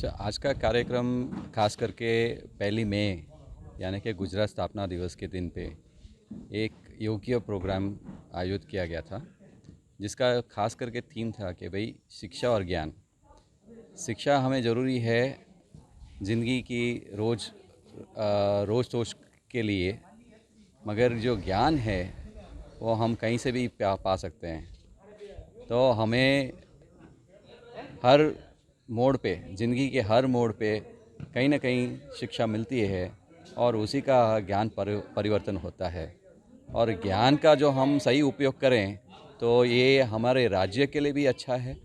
आज का कार्यक्रम खास करके 1 मई यानी कि गुजरात स्थापना दिवस के दिन पे एक योग्य प्रोग्राम आयोजित किया गया था, जिसका खास करके थीम था कि भाई शिक्षा और ज्ञान। शिक्षा हमें ज़रूरी है ज़िंदगी की रोज़ के लिए, मगर जो ज्ञान है वो हम कहीं से भी पा सकते हैं। तो हमें हर मोड़ पे, ज़िंदगी के हर मोड़ पे कहीं ना कहीं शिक्षा मिलती है और उसी का ज्ञान परिवर्तन होता है। और ज्ञान का जो हम सही उपयोग करें तो ये हमारे राज्य के लिए भी अच्छा है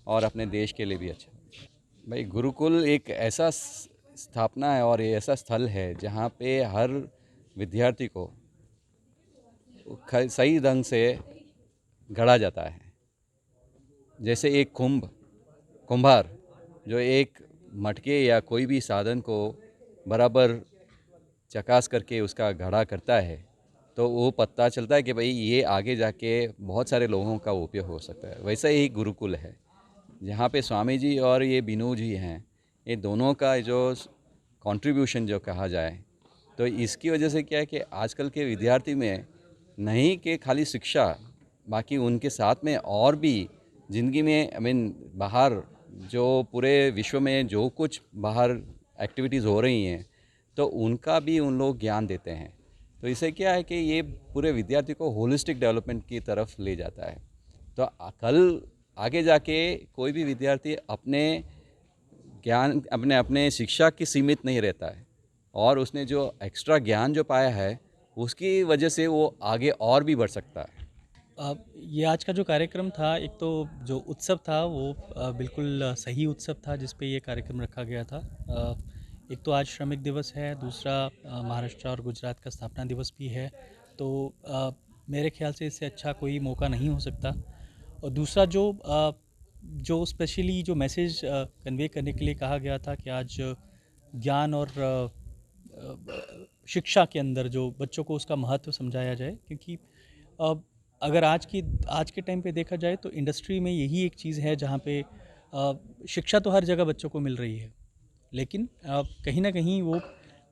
और अपने देश के लिए भी अच्छा है। भाई, गुरुकुल एक ऐसा स्थापना है और ये ऐसा स्थल है जहाँ पे हर विद्यार्थी को सही ढंग से गढ़ा जाता है। जैसे एक कुंभार जो एक मटके या कोई भी साधन को बराबर चकास करके उसका घड़ा करता है, तो वो पता चलता है कि भाई ये आगे जाके बहुत सारे लोगों का उपयोग हो सकता है। वैसा ही गुरुकुल है जहाँ पे स्वामी जी और ये बीनू जी हैं, ये दोनों का जो कंट्रीब्यूशन जो कहा जाए, तो इसकी वजह से क्या है कि आजकल के विद्यार्थी में नहीं कि खाली शिक्षा, बाकी उनके साथ में और भी ज़िंदगी में बाहर जो पूरे विश्व में जो कुछ बाहर एक्टिविटीज़ हो रही हैं, तो उनका भी उन लोग ज्ञान देते हैं। तो इससे क्या है कि ये पूरे विद्यार्थी को होलिस्टिक डेवलपमेंट की तरफ ले जाता है। तो कल आगे जाके कोई भी विद्यार्थी अपने ज्ञान अपने अपने शिक्षा की सीमित नहीं रहता है, और उसने जो एक्स्ट्रा ज्ञान जो पाया है उसकी वजह से वो आगे और भी बढ़ सकता है। ये आज का जो कार्यक्रम था, एक तो जो उत्सव था वो बिल्कुल सही उत्सव था जिस पे ये कार्यक्रम रखा गया था। एक तो आज श्रमिक दिवस है, दूसरा महाराष्ट्र और गुजरात का स्थापना दिवस भी है। तो मेरे ख्याल से इससे अच्छा कोई मौका नहीं हो सकता। और दूसरा जो स्पेशली जो मैसेज कन्वे करने के लिए कहा गया था कि आज ज्ञान और शिक्षा के अंदर जो बच्चों को उसका महत्व समझाया जाए, क्योंकि अगर आज के टाइम पे देखा जाए तो इंडस्ट्री में यही एक चीज़ है जहाँ पे शिक्षा तो हर जगह बच्चों को मिल रही है, लेकिन कहीं ना कहीं वो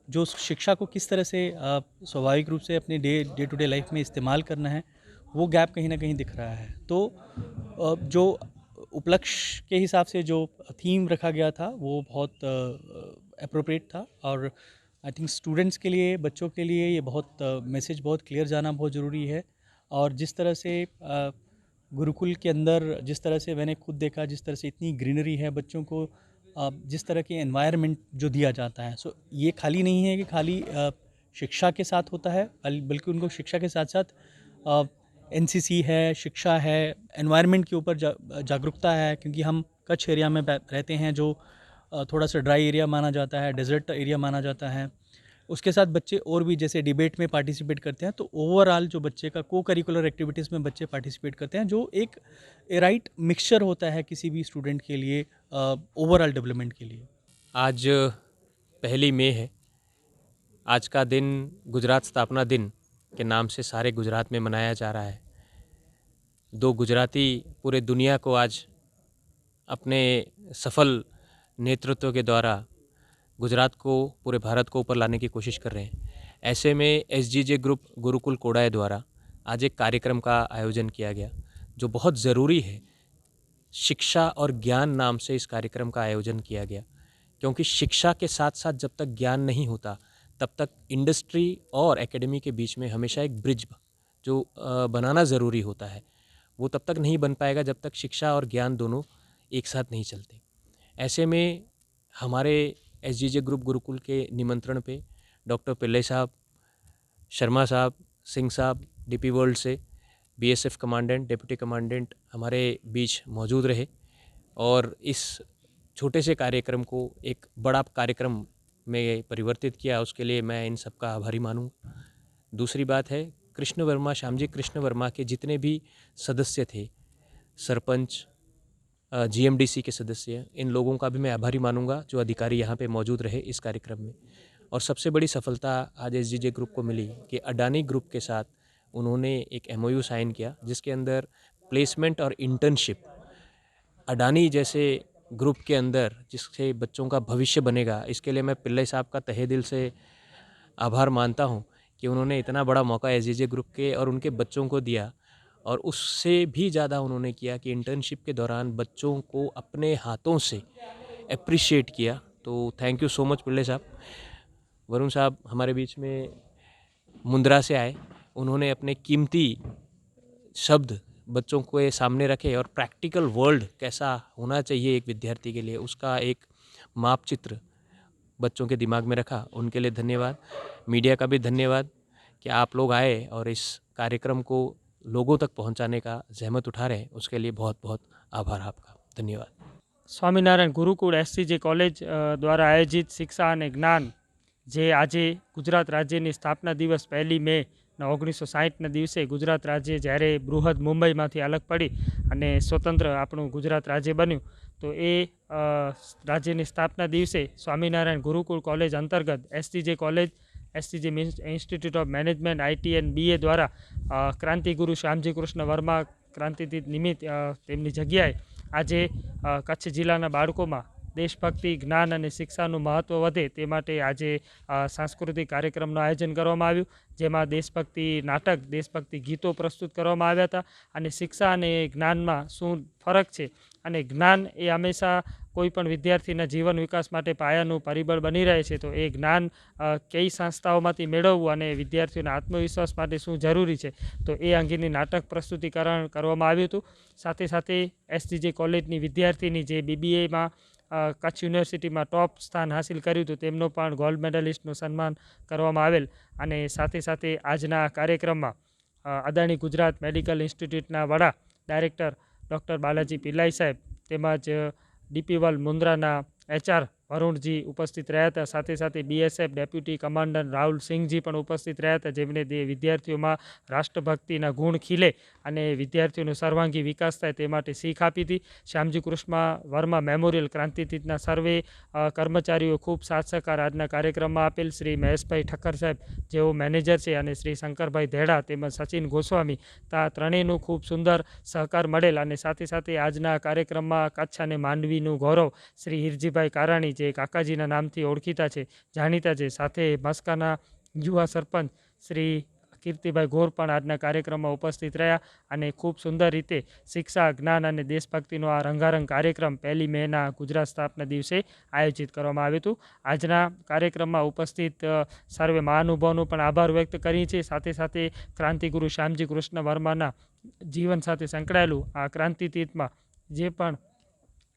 जो शिक्षा को किस तरह से स्वाभाविक रूप से अपने डे टू डे लाइफ में इस्तेमाल करना है, वो गैप कहीं ना कहीं दिख रहा है। तो जो उपलक्ष्य के हिसाब से जो थीम रखा गया था वो बहुत अप्रोप्रिएट था। और आई थिंक स्टूडेंट्स के लिए, बच्चों के लिए ये बहुत मैसेज बहुत क्लियर जाना बहुत ज़रूरी है। और जिस तरह से गुरुकुल के अंदर, जिस तरह से मैंने खुद देखा, जिस तरह से इतनी ग्रीनरी है, बच्चों को जिस तरह के एनवायरनमेंट जो दिया जाता है, सो ये खाली नहीं है कि खाली शिक्षा के साथ होता है, बल्कि उनको शिक्षा के साथ साथ एनसीसी है, शिक्षा है, एनवायरनमेंट के ऊपर जागरूकता है। क्योंकि हम कच्छ एरिया में रहते हैं जो थोड़ा सा ड्राई एरिया माना जाता है, डेजर्ट एरिया माना जाता है। उसके साथ बच्चे और भी जैसे डिबेट में पार्टिसिपेट करते हैं, तो ओवरऑल जो बच्चे का को करिकुलर एक्टिविटीज़ में बच्चे पार्टिसिपेट करते हैं, जो एक राइट मिक्सचर होता है किसी भी स्टूडेंट के लिए ओवरऑल डेवलपमेंट के लिए। आज 1 मई है। आज का दिन गुजरात स्थापना दिन के नाम से सारे गुजरात में मनाया जा रहा है। 2 गुजराती पूरे दुनिया को आज अपने सफल नेतृत्व के द्वारा गुजरात को, पूरे भारत को ऊपर लाने की कोशिश कर रहे हैं। ऐसे में एसजीजे ग्रुप गुरुकुल कोडाय द्वारा आज एक कार्यक्रम का आयोजन किया गया जो बहुत ज़रूरी है। शिक्षा और ज्ञान नाम से इस कार्यक्रम का आयोजन किया गया, क्योंकि शिक्षा के साथ साथ जब तक ज्ञान नहीं होता तब तक इंडस्ट्री और एकेडमी के बीच में हमेशा एक ब्रिज जो बनाना ज़रूरी होता है, वो तब तक नहीं बन पाएगा जब तक शिक्षा और ज्ञान दोनों एक साथ नहीं चलते। ऐसे में हमारे एसजीजे ग्रुप गुरुकुल के निमंत्रण पे डॉक्टर पिल्ले साहब, शर्मा साहब, सिंह साहब डीपी वर्ल्ड से, बीएसएफ कमांडेंट, डिप्टी कमांडेंट हमारे बीच मौजूद रहे और इस छोटे से कार्यक्रम को एक बड़ा कार्यक्रम में परिवर्तित किया। उसके लिए मैं इन सबका आभारी मानूँ। दूसरी बात है, कृष्ण वर्मा, श्यामजी कृष्ण वर्मा के जितने भी सदस्य थे, सरपंच, जीएमडीसी के सदस्य, इन लोगों का भी मैं आभारी मानूंगा जो अधिकारी यहाँ पे मौजूद रहे इस कार्यक्रम में। और सबसे बड़ी सफलता आज एसजीजे ग्रुप को मिली कि अडानी ग्रुप के साथ उन्होंने एक एमओयू साइन किया जिसके अंदर प्लेसमेंट और इंटर्नशिप, अडानी जैसे ग्रुप के अंदर जिससे बच्चों का भविष्य बनेगा, इसके लिए मैं पिल्लई साहब का तहे दिल से आभार मानता हूँ कि उन्होंने इतना बड़ा मौका एसजीजे ग्रुप के और उनके बच्चों को दिया, और उससे भी ज़्यादा उन्होंने किया कि इंटर्नशिप के दौरान बच्चों को अपने हाथों से अप्रिशिएट किया। तो thank you so much Pillai साहब। वरुण साहब हमारे बीच में मुंद्रा से आए, उन्होंने अपने कीमती शब्द बच्चों के सामने रखे और प्रैक्टिकल वर्ल्ड कैसा होना चाहिए एक विद्यार्थी के लिए, उसका एक मापचित्र बच्चों के दिमाग में रखा। उनके लिए धन्यवाद। मीडिया का भी धन्यवाद कि आप लोग आए और इस कार्यक्रम को लोगों तक पहुंचाने का जहमत उठा रहे हैं, उसके लिए बहुत बहुत आभार आपका। धन्यवाद। સ્વામિનારાયણ ગુરુકુળ એસસીજે કોલેજ દ્વારા આયોજિત શિક્ષા અને જ્ઞાન, જે આજે ગુજરાત રાજ્યની સ્થાપના દિવસ 1 મે 1960ના દિવસે ગુજરાત રાજ્ય જ્યારે બૃહદ મુંબઈમાંથી અલગ પડી અને સ્વતંત્ર આપણું ગુજરાત રાજ્ય બન્યું, તો એ રાજ્યની સ્થાપના દિવસે સ્વામિનારાયણ ગુરુકુળ કોલેજ અંતર્ગત SCJ college, SCJ institute of management IT and BA દ્વારા ક્રાંતિગુરુ શ્યામજી કૃષ્ણ વર્મા ક્રાંતિતીર્થ નિમિત્ત તેમની જગ્યાએ આજે કચ્છ જિલ્લાના બાળકોમાં દેશભક્તિ, જ્ઞાન અને શિક્ષાનું મહત્ત્વ વધે તે માટે આજે સાંસ્કૃતિક કાર્યક્રમનું આયોજન કરવામાં આવ્યું, જેમાં દેશભક્તિ નાટક, દેશભક્તિ ગીતો પ્રસ્તુત કરવામાં આવ્યા હતા અને શિક્ષા અને જ્ઞાનમાં શું ફરક છે અને જ્ઞાન એ હંમેશા કોઈ પણ વિદ્યાર્થીના જીવન વિકાસ માટે પાયાનું પરિબળ બની રહે છે, તો એ જ્ઞાન કઈ સંસ્થાઓમાંથી મેળવવું અને વિદ્યાર્થીઓના આત્મવિશ્વાસ માટે શું જરૂરી છે, તો એ અંગેની નાટક પ્રસ્તુતિકરણ કરવામાં આવ્યું હતું. સાથે સાથે એસજીજે કોલેજની વિદ્યાર્થીની જે બીબીએમાં કચ્છ યુનિવર્સિટીમાં ટોપ સ્થાન હાસિલ કર્યું હતું, તેમનો પણ ગોલ્ડ મેડલિસ્ટનું સન્માન કરવામાં આવેલ. અને સાથે સાથે આજના કાર્યક્રમમાં અદાણી ગુજરાત મેડિકલ ઇન્સ્ટિટ્યૂટના વડા ડાયરેક્ટર ડૉક્ટર બાલાજી પિલ્લાઈ સાહેબ તેમજ ડીપીવલ મુન્દ્રાના એચઆર વરુણજી ઉપસ્થિત રહ્યા હતા. સાથે સાથે બીએસએફ ડેપ્યુટી કમાન્ડન્ટ રાહુલ સિંઘજી પણ ઉપસ્થિત રહ્યા હતા, જેમણે વિદ્યાર્થીઓમાં રાષ્ટ્રભક્તિના ગુણ ખીલે અને વિદ્યાર્થીઓનો સર્વાંગી વિકાસ થાય તે માટે શીખ આપી હતી. શ્યામજી કૃષ્ણ વર્મા મેમોરિયલ ક્રાંતિતીર્થના સર્વે કર્મચારીઓ ખૂબ સાથ સહકાર આજના કાર્યક્રમમાં આપેલ. શ્રી મહેશભાઈ ઠક્કર સાહેબ જેઓ મેનેજર છે અને શ્રી શંકરભાઈ ધેડા તેમજ સચિન ગોસ્વામી, ત્રણેયનું ખૂબ સુંદર સહકાર મળેલ. અને સાથે સાથે આજના કાર્યક્રમમાં કચ્છ અને માંડવીનું ગૌરવ શ્રી હિરજીભાઈ કારાણી, જે કાકાજીના નામથી ઓળખીતા છે, જાણીતા છે, સાથે મસ્કાના યુવા સરપંચ શ્રી કીર્તિભાઈ ગોર પણ આજના કાર્યક્રમમાં ઉપસ્થિત રહ્યા અને ખૂબ સુંદર રીતે શિક્ષા, જ્ઞાન અને દેશભક્તિનો આ રંગારંગ કાર્યક્રમ 1 મેના ગુજરાત સ્થાપના દિવસે આયોજિત કરવામાં આવ્યું હતું. આજના કાર્યક્રમમાં ઉપસ્થિત સર્વે મહાનુભાવોનો પણ આભાર વ્યક્ત કરીએ છીએ. સાથે સાથે ક્રાંતિગુરુ શ્યામજી કૃષ્ણ વર્માના જીવન સાથે સંકળાયેલું આ ક્રાંતિતીર્થમાં જે પણ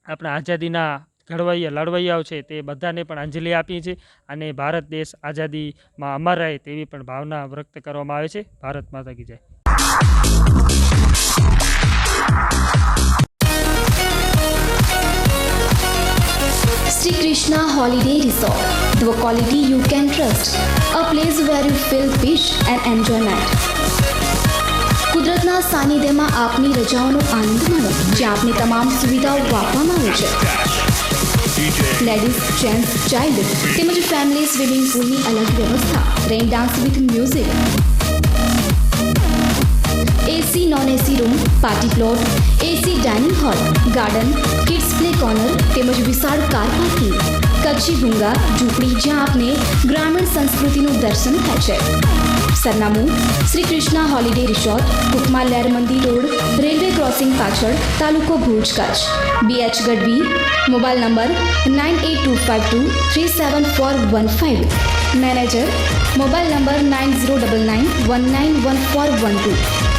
આપણા આઝાદીના લડવૈયાઓ છે તે બધાને પણ અંજલિ આપીએ છીએ અને ભારત દેશ આઝાદીમાં અમર રહે તેવી પણ ભાવના વ્યક્ત કરવામાં આવે છે. ભારત માતા કી જય. Sri Krishna Holiday Resort, the quality you can trust, a place where you feel peace and enjoyment. કુદરતના સાનિધ્યમાં આપની રજાઓનો આનંદ માણો, જ્યાં આપની તમામ સુવિધાઓ આપવામાં આવે છે. લેડીઝ, જેન્ટ્સ, ચાઇલ્ડ તેમજ ફેમિલી સ્વિમિંગ પૂલની અલગ વ્યવસ્થા, rain dance with music, AC non AC room, party plot, AC dining hall, garden, kids play corner તેમજ વિશાળ કાર પાર્કિંગ, કચ્છી ભૂંગા, ઝૂંપડી, જ્યાં આપને ગ્રામીણ સંસ્કૃતિનું દર્શન થાય છે. સરનામું: શ્રી કૃષ્ણા હોલિડે રિસોર્ટ, કુકમા લેર મંદિર રોડ, રેલવે ક્રોસિંગ પાછળ, તાલુકો Bhuj, Kutch. BH Gadhvi. Mobile number 9825237415. Manager. Mobile number 9099191412.